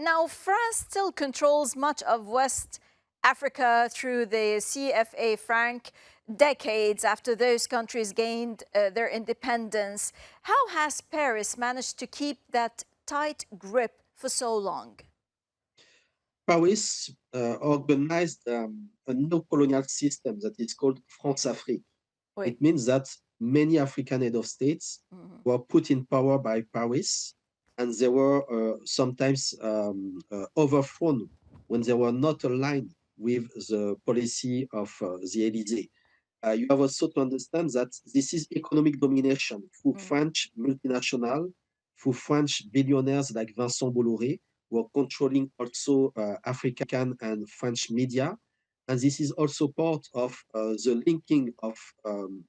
Now, France still controls much of West Africa through the CFA franc decades after those countries gained their independence. How has Paris managed to keep that tight grip for so long? Paris organized a new colonial system that is called France-Afrique. Oui. It means that many African head of states were put in power by Paris, and they were sometimes overthrown when they were not aligned with the policy of the Élysée. You have also to understand that this is economic domination through French multinational, through French billionaires like Vincent Bolloré, who are controlling also African and French media. And this is also part of the linking of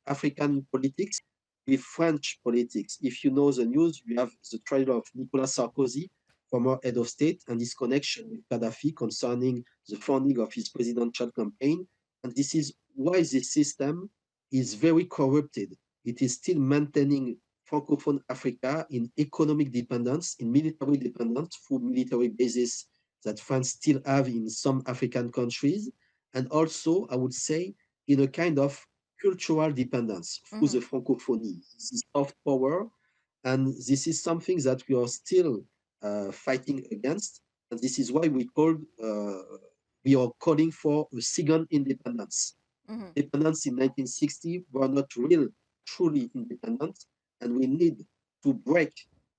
African politics with French politics. If you know the news, you have the trial of Nicolas Sarkozy, former head of state, and his connection with Gaddafi concerning the funding of his presidential campaign. And this is why this system is very corrupted. It is still maintaining Francophone Africa in economic dependence, in military dependence through military bases that France still have in some African countries. And also, I would say, in a kind of cultural dependence through the Francophonie. This is soft power, and this is something that we are still fighting against. And this is why we are calling for a second independence. Independence in 1960 were not real, truly independent, and we need to break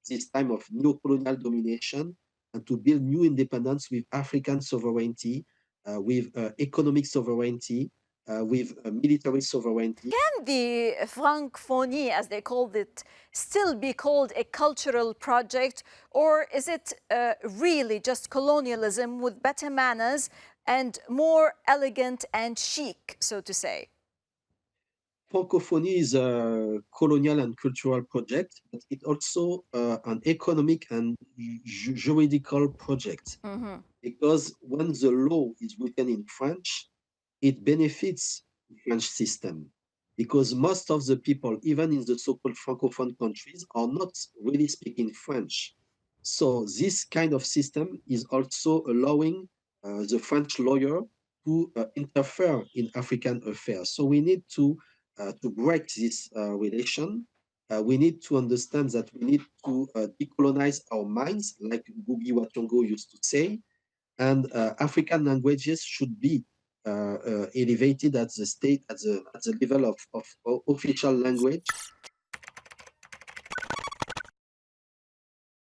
this time of neo-colonial domination and to build new independence with African sovereignty, with economic sovereignty, with military sovereignty. Can the Francophonie, as they called it, still be called a cultural project, or is it really just colonialism with better manners and more elegant and chic, so to say? Francophonie is a colonial and cultural project, but it's also an economic and juridical project. Because when the law is written in French, it benefits the French system. Because most of the people, even in the so-called Francophone countries, are not really speaking French. So this kind of system is also allowing the French lawyer to interfere in African affairs. So we need to break this relation. We need to understand that we need to decolonize our minds, like Gugi wa Thiong'o used to say, and African languages should be elevated at the state, at the level of official language,